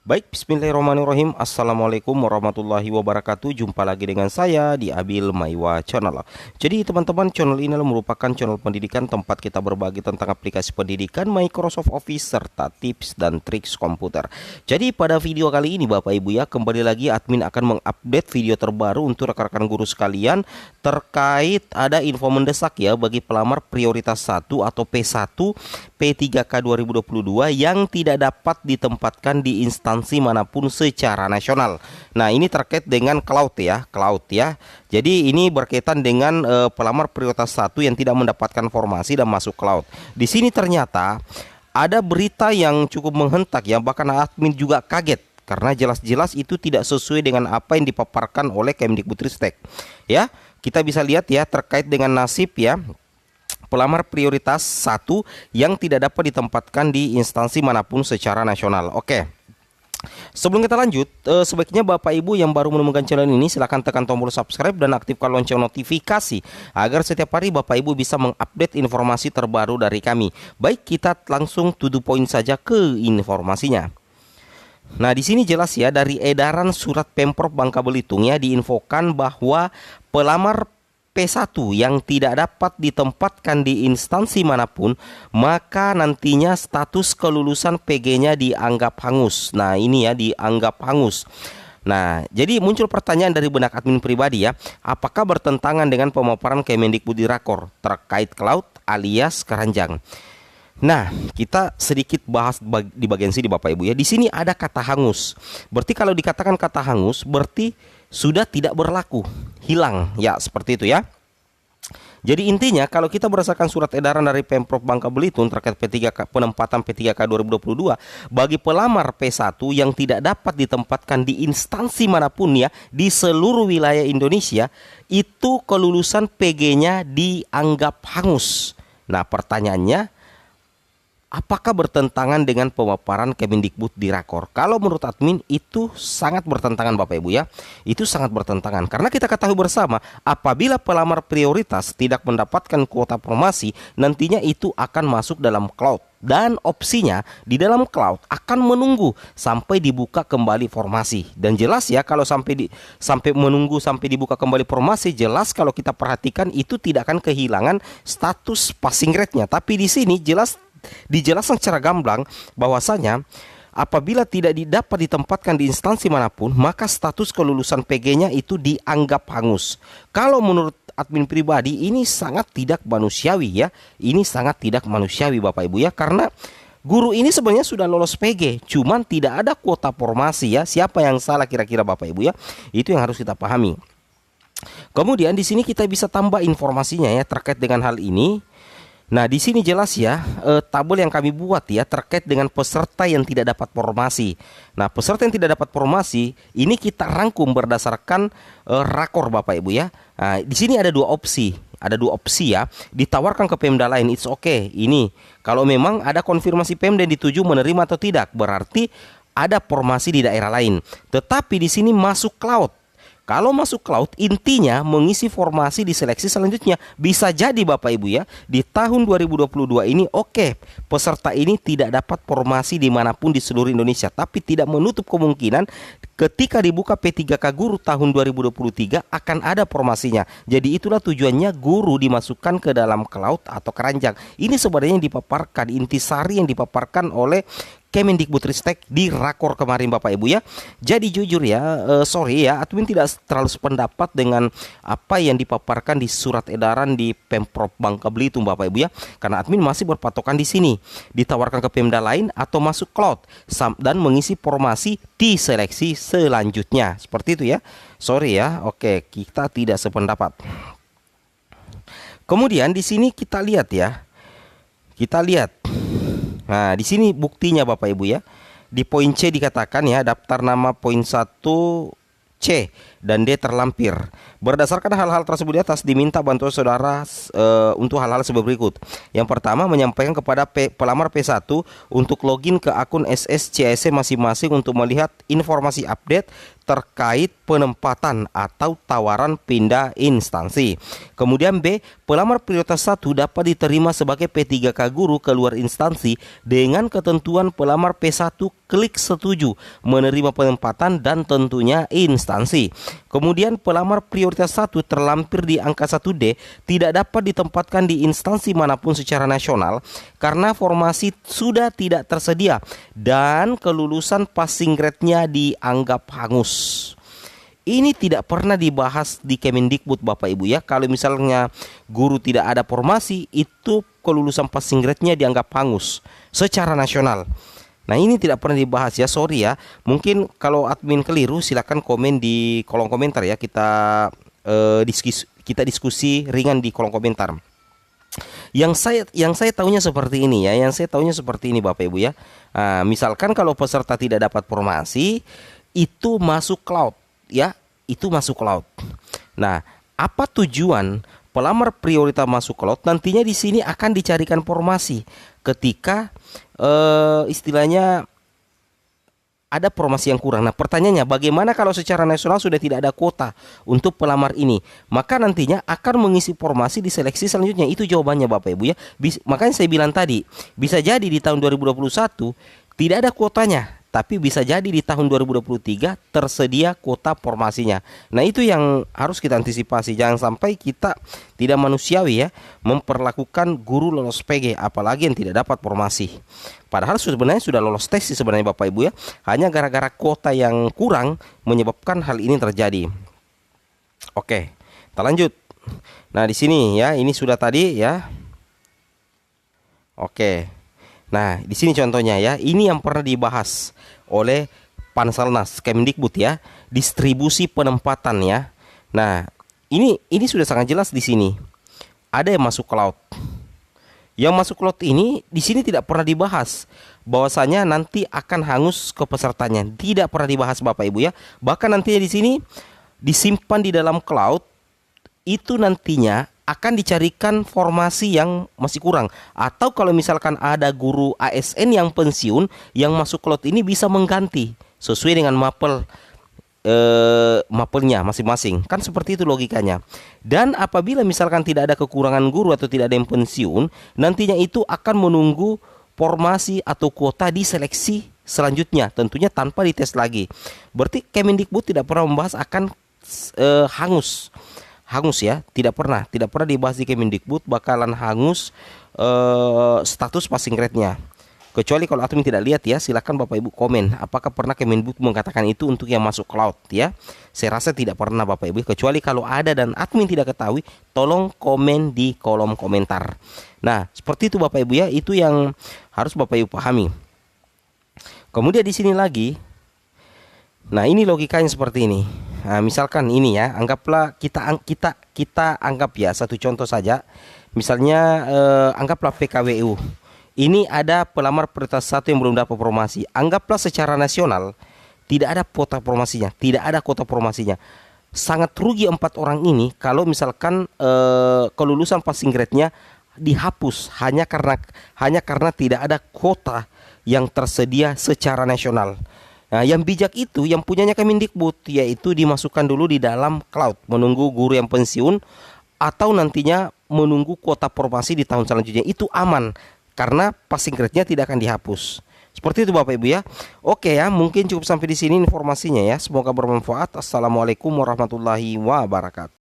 Baik, bismillahirrahmanirrahim. Assalamualaikum warahmatullahi wabarakatuh. Jumpa lagi dengan saya di Abil Maiwa Channel. Jadi teman-teman, channel ini merupakan channel pendidikan tempat kita berbagi tentang aplikasi pendidikan, Microsoft Office, serta tips dan triks komputer. Jadi pada video kali ini Bapak Ibu ya, kembali lagi admin akan mengupdate video terbaru untuk rekan-rekan guru sekalian terkait ada info mendesak ya bagi pelamar prioritas 1 atau P1 P3K 2022 yang tidak dapat ditempatkan di instansi manapun secara nasional. Nah, ini terkait dengan cloud ya. Jadi ini berkaitan dengan pelamar prioritas 1 yang tidak mendapatkan formasi dan masuk cloud. Di sini ternyata ada berita yang cukup menghentak ya, bahkan admin juga kaget karena jelas-jelas itu tidak sesuai dengan apa yang dipaparkan oleh Kemdikbudristek. Ya, kita bisa lihat ya terkait dengan nasib ya pelamar prioritas 1 yang tidak dapat ditempatkan di instansi manapun secara nasional. Oke. Sebelum kita lanjut, sebaiknya Bapak Ibu yang baru menemukan channel ini silahkan tekan tombol subscribe dan aktifkan lonceng notifikasi agar setiap hari Bapak Ibu bisa mengupdate informasi terbaru dari kami. Baik, kita langsung to the point saja ke informasinya. Nah, di sini jelas ya dari edaran surat Pemprov Bangka Belitung ya diinfokan bahwa pelamar P1 yang tidak dapat ditempatkan di instansi manapun, maka nantinya status kelulusan PG-nya dianggap hangus. Nah, ini ya dianggap hangus. Nah, jadi muncul pertanyaan dari benak admin pribadi ya, apakah bertentangan dengan pemaparan Kemendikbudristek terkait cloud alias keranjang? Nah, kita sedikit bahas di bagian sini Bapak Ibu ya. Di sini ada kata hangus. Berarti kalau dikatakan kata hangus, berarti sudah tidak berlaku, hilang ya, seperti itu ya. Jadi intinya kalau kita berdasarkan surat edaran dari Pemprov Bangka Belitung terkait P3K, penempatan P3K 2022 bagi pelamar P1 yang tidak dapat ditempatkan di instansi manapun ya di seluruh wilayah Indonesia, itu kelulusan PG-nya dianggap hangus. Nah, pertanyaannya, apakah bertentangan dengan pemaparan Kemendikbudristek? Kalau menurut admin itu sangat bertentangan Bapak Ibu ya. Itu sangat bertentangan karena kita ketahui bersama apabila pelamar prioritas tidak mendapatkan kuota formasi, nantinya itu akan masuk dalam cloud. Dan opsinya di dalam cloud akan menunggu sampai dibuka kembali formasi. Dan jelas ya kalau sampai menunggu sampai dibuka kembali formasi, jelas kalau kita perhatikan itu tidak akan kehilangan status passing grade-nya. Tapi di sini dijelaskan secara gamblang bahwasanya apabila tidak dapat ditempatkan di instansi manapun, maka status kelulusan PG-nya itu dianggap hangus. Kalau menurut admin pribadi ini sangat tidak manusiawi ya. Ini sangat tidak manusiawi Bapak Ibu ya, karena guru ini sebenarnya sudah lolos PG, cuman tidak ada kuota formasi ya. Siapa yang salah kira-kira Bapak Ibu ya? Itu yang harus kita pahami. Kemudian di sini kita bisa tambah informasinya ya terkait dengan hal ini. Nah, di sini jelas ya tabel yang kami buat ya terkait dengan peserta yang tidak dapat formasi. Nah, peserta yang tidak dapat formasi ini kita rangkum berdasarkan rakor Bapak Ibu ya. Nah, di sini ada dua opsi. Ada dua opsi ya, ditawarkan ke Pemda lain, it's okay. Ini kalau memang ada konfirmasi Pemda yang dituju menerima atau tidak, berarti ada formasi di daerah lain. Tetapi di sini masuk cloud. Kalau masuk cloud, intinya mengisi formasi di seleksi selanjutnya. Bisa jadi Bapak Ibu ya, di tahun 2022 ini peserta ini tidak dapat formasi dimanapun di seluruh Indonesia. Tapi tidak menutup kemungkinan ketika dibuka P3K Guru tahun 2023 akan ada formasinya. Jadi itulah tujuannya guru dimasukkan ke dalam cloud atau keranjang. Ini sebenarnya yang dipaparkan, intisari yang dipaparkan oleh Kemendikbudristek di rakor kemarin Bapak Ibu ya. Jadi jujur ya, sorry ya, admin tidak terlalu sependapat dengan apa yang dipaparkan di surat edaran di Pemprov Bangka Belitung Bapak Ibu ya. Karena admin masih berpatokan di sini, ditawarkan ke Pemda lain atau masuk cloud dan mengisi formasi di seleksi selanjutnya. Seperti itu ya. Sorry ya. Oke, kita tidak sependapat. Kemudian di sini kita lihat ya. Kita lihat. Nah, di sini buktinya Bapak Ibu ya. Di poin C dikatakan ya, daftar nama poin 1 C. dan D terlampir. Berdasarkan hal-hal tersebut di atas, diminta bantuan saudara untuk hal-hal sebagai berikut. Yang pertama, menyampaikan kepada pelamar P1 untuk login ke akun SSCIC masing-masing untuk melihat informasi update terkait penempatan atau tawaran pindah instansi. Kemudian B, pelamar prioritas 1 dapat diterima sebagai P3K guru keluar instansi dengan ketentuan pelamar P1 klik setuju menerima penempatan dan tentunya instansi. Kemudian pelamar prioritas 1 terlampir di angka 1D tidak dapat ditempatkan di instansi manapun secara nasional karena formasi sudah tidak tersedia dan kelulusan passing grade-nya dianggap hangus. Ini tidak pernah dibahas di Kemendikbud Bapak Ibu ya. Kalau misalnya guru tidak ada formasi, itu kelulusan passing grade-nya dianggap hangus secara nasional. Nah, ini tidak pernah dibahas ya, sorry ya. Mungkin kalau admin keliru silakan komen di kolom komentar ya. Kita diskusi ringan di kolom komentar. Yang saya tahunya seperti ini ya. Yang saya tahunya seperti ini Bapak Ibu ya. Nah, misalkan kalau peserta tidak dapat formasi, itu masuk cloud ya, itu masuk cloud. Nah, apa tujuan pelamar prioritas masuk cloud? Nantinya di sini akan dicarikan formasi ketika istilahnya ada formasi yang kurang. Nah, pertanyaannya bagaimana kalau secara nasional sudah tidak ada kuota untuk pelamar ini? Maka nantinya akan mengisi formasi di seleksi selanjutnya. Itu jawabannya Bapak Ibu ya. Makanya saya bilang tadi, bisa jadi di tahun 2021 tidak ada kuotanya, tapi bisa jadi di tahun 2023 tersedia kuota formasinya. Nah, itu yang harus kita antisipasi. Jangan sampai kita tidak manusiawi ya, memperlakukan guru lolos PG apalagi yang tidak dapat formasi. Padahal sebenarnya sudah lolos tes sih sebenarnya Bapak Ibu ya. Hanya gara-gara kuota yang kurang menyebabkan hal ini terjadi. Oke, kita lanjut. Nah, di sini ya, ini sudah tadi ya. Oke. Nah, di sini contohnya ya, ini yang pernah dibahas oleh Panselnas Kemendikbud ya, distribusi penempatan ya. Nah, ini sudah sangat jelas di sini. Ada yang masuk cloud. Yang masuk cloud ini di sini tidak pernah dibahas bahwasanya nanti akan hangus ke pesertanya. Tidak pernah dibahas Bapak Ibu ya. Bahkan nantinya di sini disimpan di dalam cloud, itu nantinya akan dicarikan formasi yang masih kurang. Atau kalau misalkan ada guru ASN yang pensiun, yang masuk cloud ini bisa mengganti sesuai dengan mapelnya masing-masing. Kan seperti itu logikanya. Dan apabila misalkan tidak ada kekurangan guru atau tidak ada yang pensiun, nantinya itu akan menunggu formasi atau kuota di seleksi selanjutnya, tentunya tanpa dites lagi. Berarti Kemendikbud tidak pernah membahas akan hangus ya, tidak pernah dibahas di Kemendikbud bakalan hangus status passing grade-nya. Kecuali kalau admin tidak lihat ya, silakan Bapak Ibu komen apakah pernah Kemendikbud mengatakan itu untuk yang masuk cloud ya. Saya rasa tidak pernah Bapak Ibu, kecuali kalau ada dan admin tidak ketahui, tolong komen di kolom komentar. Nah, seperti itu Bapak Ibu ya, itu yang harus Bapak Ibu pahami. Kemudian di sini lagi, nah ini logikanya seperti ini. Nah, misalkan ini ya, anggaplah kita anggap ya satu contoh saja. Misalnya anggaplah PKWU. Ini ada pelamar prioritas 1 yang belum dapat formasi. Anggaplah secara nasional tidak ada kuota formasinya, Sangat rugi 4 orang ini kalau misalkan kelulusan passing grade-nya dihapus hanya karena tidak ada kuota yang tersedia secara nasional. Nah, yang bijak itu yang punyanya Kemendikbud, yaitu dimasukkan dulu di dalam cloud, menunggu guru yang pensiun atau nantinya menunggu kuota formasi di tahun selanjutnya. Itu aman karena passing grade-nya tidak akan dihapus. Seperti itu Bapak Ibu ya. Oke ya, mungkin cukup sampai di sini informasinya ya. Semoga bermanfaat. Assalamualaikum warahmatullahi wabarakatuh.